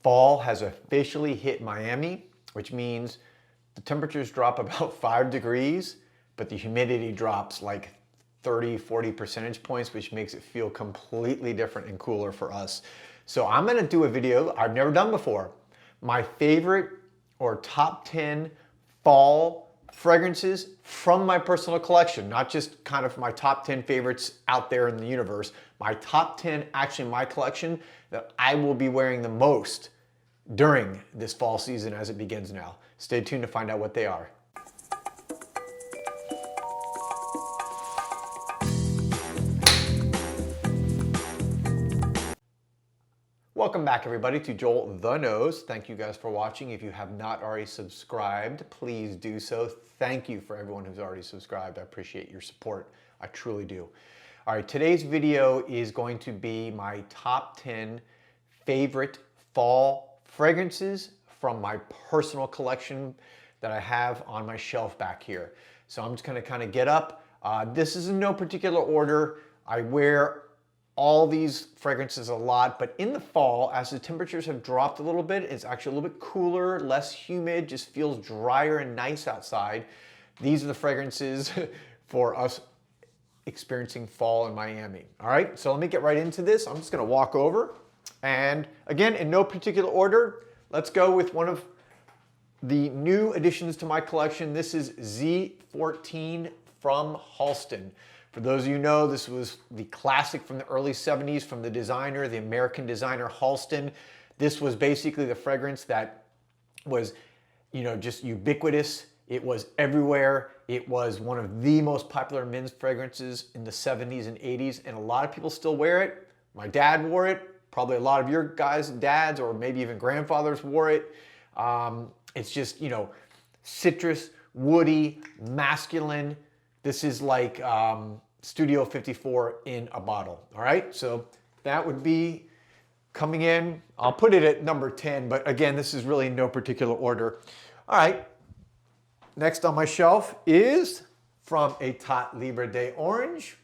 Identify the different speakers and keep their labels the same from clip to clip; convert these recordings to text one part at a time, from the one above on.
Speaker 1: Fall has officially hit Miami, which means the temperatures drop about 5 degrees, but the humidity drops like 30, 40 percentage points, which makes it feel completely different and cooler for us. So I'm gonna do a video I've never done before. My favorite or top 10 fall fragrances from my personal collection, not just kind of my top 10 favorites out there in the universe, my top 10 actually in my collection that I will be wearing the most during this fall season as it begins now. Stay tuned to find out what they are. Welcome back everybody to JoelTheNose. Thank you guys for watching. If you have not already subscribed, please do so. Thank you for everyone who's already subscribed. I appreciate your support. I truly do. All right, today's video is going to be my top 10 favorite fall fragrances from my personal collection that I have on my shelf back here. So I'm just gonna kind of get up. This is in no particular order. I wear all these fragrances a lot, but in the fall, as the temperatures have dropped a little bit, it's actually a little bit cooler, less humid, just feels drier and nice outside. These are the fragrances for us experiencing fall in Miami. All right, so let me get right into this. I'm just gonna walk over, and again, in no particular order, let's go with one of the new additions to my collection. This is Z14 from Hobdon. For those of you who know, this was the classic from the early 70s from the designer, the American designer Hobdon. This was basically the fragrance that was, you know, just ubiquitous. It was everywhere. It was one of the most popular men's fragrances in the 70s and 80s, and a lot of people still wear it. My dad wore it. Probably a lot of your guys' dads or maybe even grandfathers wore it. It's just, you know, citrus, woody, masculine. This is like Studio 54 in a bottle, all right? So that would be coming in. I'll put it at number 10, but again, this is really in no particular order. All right, next on my shelf is from État Libre d'Orange.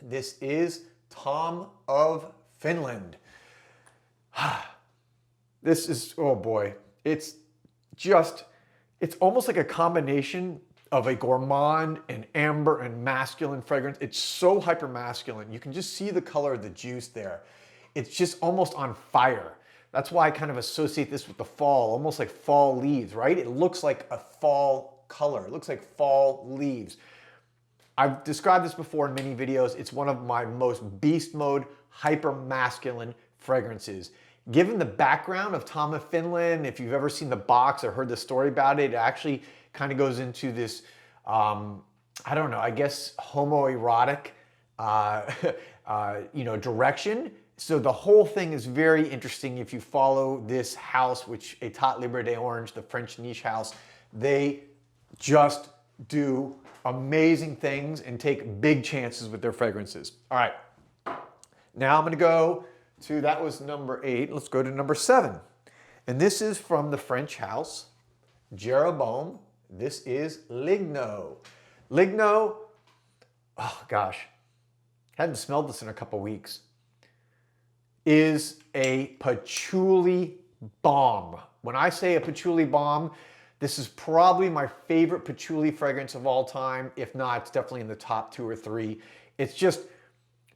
Speaker 1: This is Tom of Finland. This is, oh boy, it's almost like a combination of a gourmand and amber and masculine fragrance. It's so hyper masculine. You can just see the color of the juice there. It's just almost on fire. That's why I kind of associate this with the fall, almost like fall leaves, right? It looks like a fall color. It looks like fall leaves. I've described this before in many videos. It's one of my most beast mode, hyper masculine fragrances. Given the background of Tom of Finland, if you've ever seen the box or heard the story about it, it actually kind of goes into this, I don't know, I guess homoerotic, you know, direction. So the whole thing is very interesting. If you follow this house, which État Libre d'Orange, the French niche house, they just do amazing things and take big chances with their fragrances. All right, now I'm gonna go to, that was number 8. Let's go to number 7. And this is from the French house, Jeroboam. This is Ligno. Ligno, oh gosh, hadn't smelled this in a couple weeks, is a patchouli bomb. When I say a patchouli bomb, this is probably my favorite patchouli fragrance of all time. If not, it's definitely in the top 2 or 3. It's just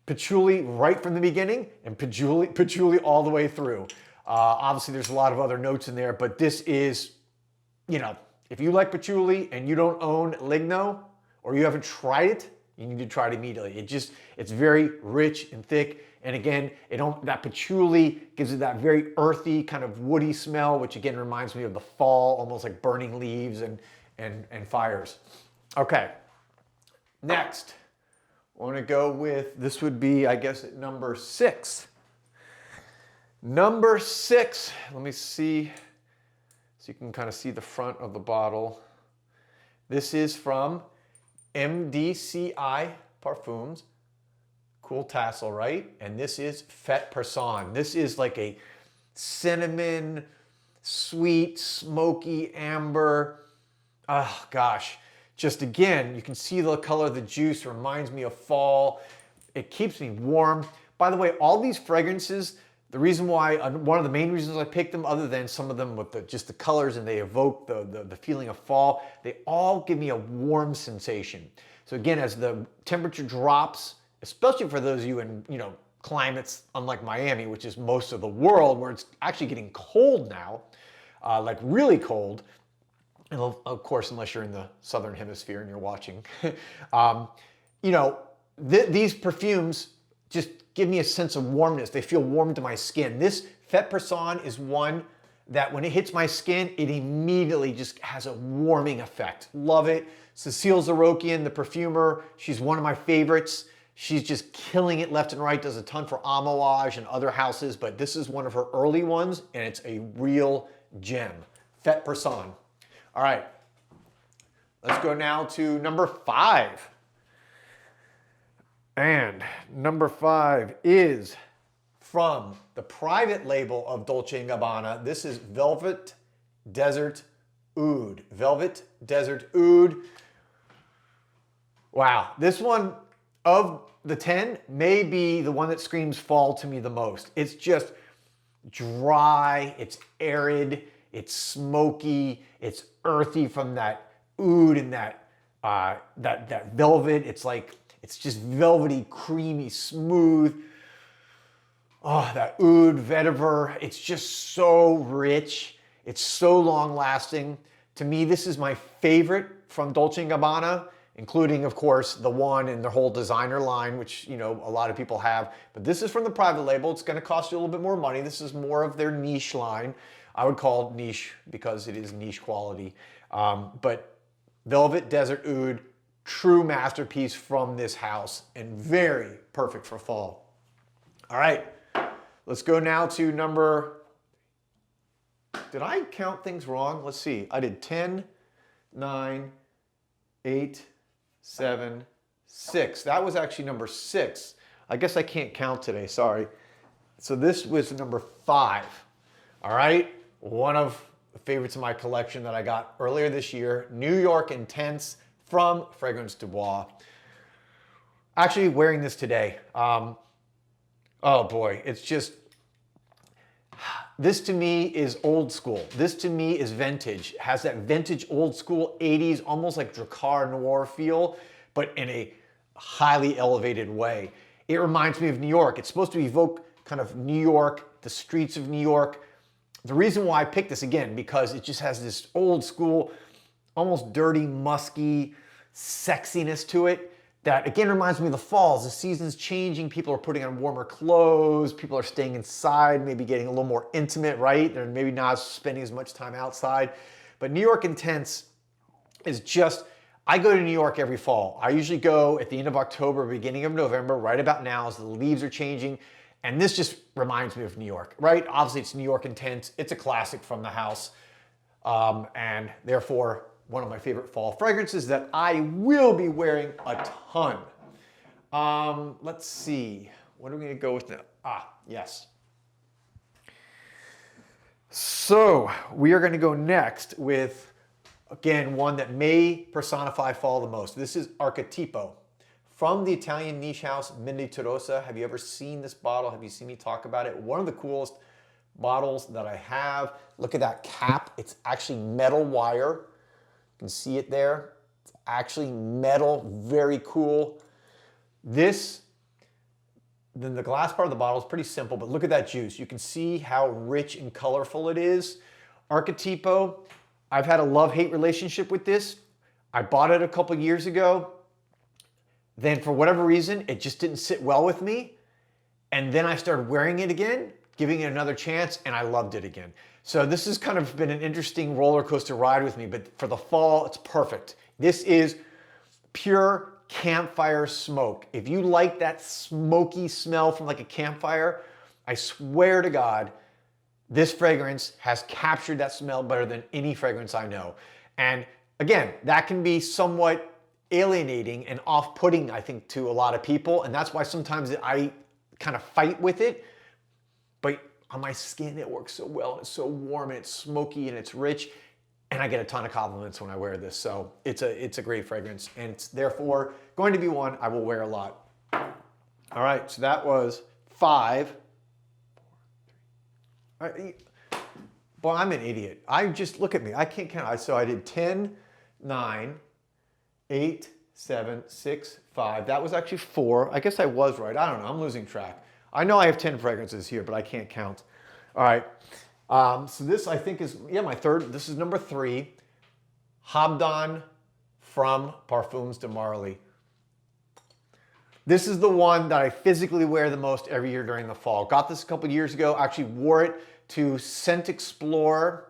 Speaker 1: patchouli right from the beginning and patchouli all the way through. Obviously, there's a lot of other notes in there, but this is, you know, if you like patchouli and you don't own Ligno or you haven't tried it, you need to try it immediately. It's very rich and thick. And again, that patchouli gives it that very earthy kind of woody smell, which again reminds me of the fall, almost like burning leaves and fires. Okay, next, I want to go with, this would be, I guess, at number 6. Number 6, let me see, so you can kind of see the front of the bottle. This is from MDCI Parfums. Cool tassel, right? And this is Fête Person. This is like a cinnamon, sweet, smoky, amber. Oh gosh, just again, you can see the color of the juice, reminds me of fall. It keeps me warm. By the way, all these fragrances The reason why, one of the main reasons I picked them, other than some of them with just the colors and they evoke the feeling of fall, they all give me a warm sensation. So again, as the temperature drops, especially for those of you in, climates unlike Miami, which is most of the world, where it's actually getting cold now, like really cold, and of course, unless you're in the southern hemisphere and you're watching, these perfumes just give me a sense of warmness. They feel warm to my skin. This Fête Person is one that when it hits my skin, it immediately just has a warming effect. Love it. Cecile Zarokian, the perfumer, she's one of my favorites. She's just killing it left and right, does a ton for Amouage and other houses, but this is one of her early ones, and it's a real gem. Fête Person. All right, let's go now to number 5. And number 5 is from the private label of Dolce & Gabbana. This is Velvet Desert Oud. Velvet Desert Oud. Wow, this one of the 10 may be the one that screams fall to me the most. It's just dry, it's arid, it's smoky, it's earthy from that oud and that velvet. It's just velvety, creamy, smooth. Oh, that oud, vetiver, it's just so rich. It's so long lasting. To me, this is my favorite from Dolce & Gabbana, including, of course, the one in the whole designer line, which, a lot of people have. But this is from the private label. It's going to cost you a little bit more money. This is more of their niche line. I would call it niche because it is niche quality. But Velvet Desert Oud, true masterpiece from this house and very perfect for fall. All right, let's go now to number, did I count things wrong? Let's see, I did 10, 9, 8, 7, 6. That was actually number 6. I guess I can't count today, sorry. So this was number 5. All right, one of the favorites of my collection that I got earlier this year, New York Intense from Fragrance Du Bois. Actually wearing this today. Oh boy, it's just, this to me is old school. This to me is vintage. Has that vintage old school 80s, almost like Drakkar Noir feel, but in a highly elevated way. It reminds me of New York. It's supposed to evoke kind of New York, the streets of New York. The reason why I picked this, again, because it just has this old school, almost dirty, musky sexiness to it that, again, reminds me of the falls. The season's changing. People are putting on warmer clothes. People are staying inside, maybe getting a little more intimate, right? They're maybe not spending as much time outside. But New York Intense is just, I go to New York every fall. I usually go at the end of October, beginning of November, right about now as the leaves are changing. And this just reminds me of New York, right? Obviously, it's New York Intense. It's a classic from the house. And therefore, one of my favorite fall fragrances that I will be wearing a ton. Let's see. What are we going to go with now? Yes. So we are going to go next with, again, one that may personify fall the most. This is Architepo from the Italian niche house Menditorosa. Have you ever seen this bottle? Have you seen me talk about it? One of the coolest bottles that I have. Look at that cap. It's actually metal wire. You can see it there. It's actually metal, very cool. Then the glass part of the bottle is pretty simple, but look at that juice. You can see how rich and colorful it is. Architepo, I've had a love-hate relationship with this. I bought it a couple years ago. Then for whatever reason, it just didn't sit well with me. And then I started wearing it again, giving it another chance, and I loved it again. So this has kind of been an interesting roller coaster ride with me, but for the fall, it's perfect. This is pure campfire smoke. If you like that smoky smell from like a campfire, I swear to God, this fragrance has captured that smell better than any fragrance I know. And again, that can be somewhat alienating and off-putting, I think, to a lot of people. And that's why sometimes I kind of fight with it. But on my skin, it works so well. It's so warm and it's smoky and it's rich. And I get a ton of compliments when I wear this. So it's a great fragrance. And it's therefore going to be one I will wear a lot. All right, so that was 5, 4, Boy, I'm an idiot. I just, look at me. I can't count. So I did 10, 9, 8, 7, 6, 5. That was actually 4. I guess I was right. I don't know. I'm losing track. I know I have 10 fragrances here, but I can't count. All right. So this, I think, is, yeah, my third. This is number 3. Hobdon from Parfums de Marly. This is the one that I physically wear the most every year during the fall. Got this a couple years ago. Actually wore it to ScentXplore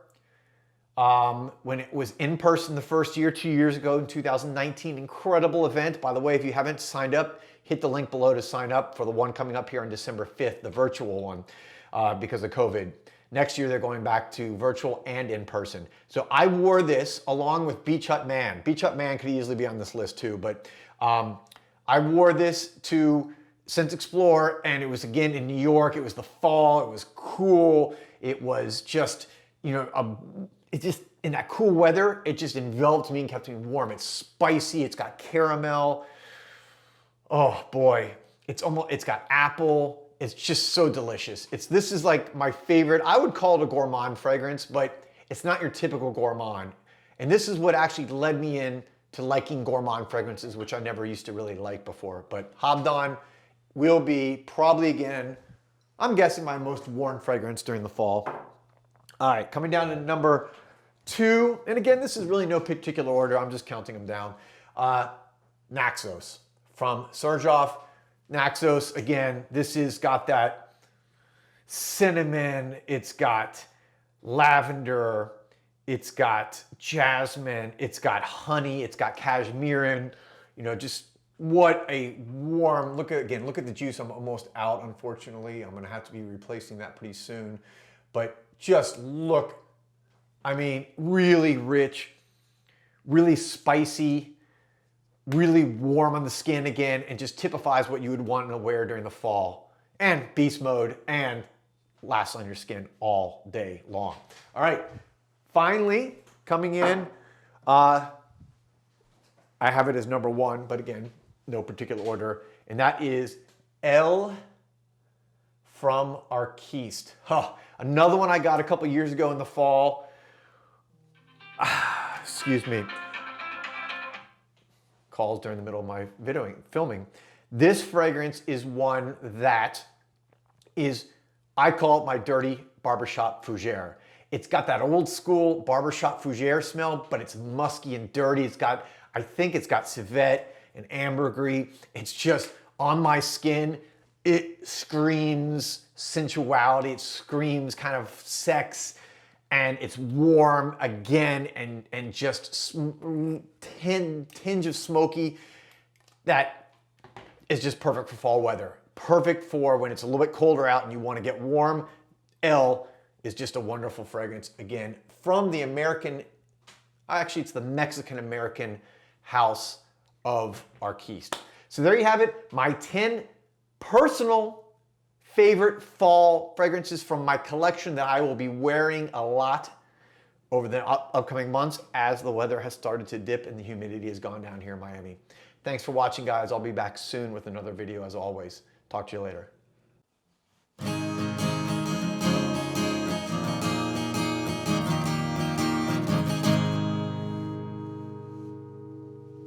Speaker 1: when it was in person the first year, 2 years ago in 2019. Incredible event. By the way, if you haven't signed up, hit the link below to sign up for the one coming up here on December 5th, the virtual one, because of COVID. Next year, they're going back to virtual and in person. So I wore this along with Beach Hut Man. Beach Hut Man could easily be on this list too, but I wore this to ScentXplore, and it was again in New York. It was the fall. It was cool. It was just, you know, it just, in that cool weather, it just enveloped me and kept me warm. It's spicy. It's got caramel. Oh boy, it's got apple. It's just so delicious. This is like my favorite. I would call it a gourmand fragrance, but it's not your typical gourmand. And this is what actually led me in to liking gourmand fragrances, which I never used to really like before. But Hobdon will be probably, again, I'm guessing, my most worn fragrance during the fall. All right, coming down to number 2, and again, this is really no particular order. I'm just counting them down. Maxos from Serjoff. Maxos, again, this has got that cinnamon, it's got lavender, it's got jasmine, it's got honey, it's got cashmere. You know, just what a warm, look at the juice. I'm almost out, unfortunately. I'm gonna have to be replacing that pretty soon. But just look, I mean, really rich, really spicy, really warm on the skin again, and just typifies what you would want to wear during the fall. And beast mode, and lasts on your skin all day long. All right. Finally, coming in, I have it as number 1, but again, no particular order, and that is Elle from Architepo. Huh, another one I got a couple years ago in the fall. Excuse me. Calls during the middle of my filming. This fragrance is one that is, I call it my dirty barbershop fougere. It's got that old school barbershop fougere smell, but it's musky and dirty. It's got, I think it's got civet and ambergris. It's just on my skin. It screams sensuality. It screams kind of sex, and it's warm again, and just tinge of smoky that is just perfect for fall weather. Perfect for when it's a little bit colder out and you want to get warm. Elle is just a wonderful fragrance. Again, from the American, actually it's the Mexican-American house of Architepo. So there you have it, my 10 personal favorite fall fragrances from my collection that I will be wearing a lot over the upcoming months as the weather has started to dip and the humidity has gone down here in Miami. Thanks for watching, guys. I'll be back soon with another video as always. Talk to you later.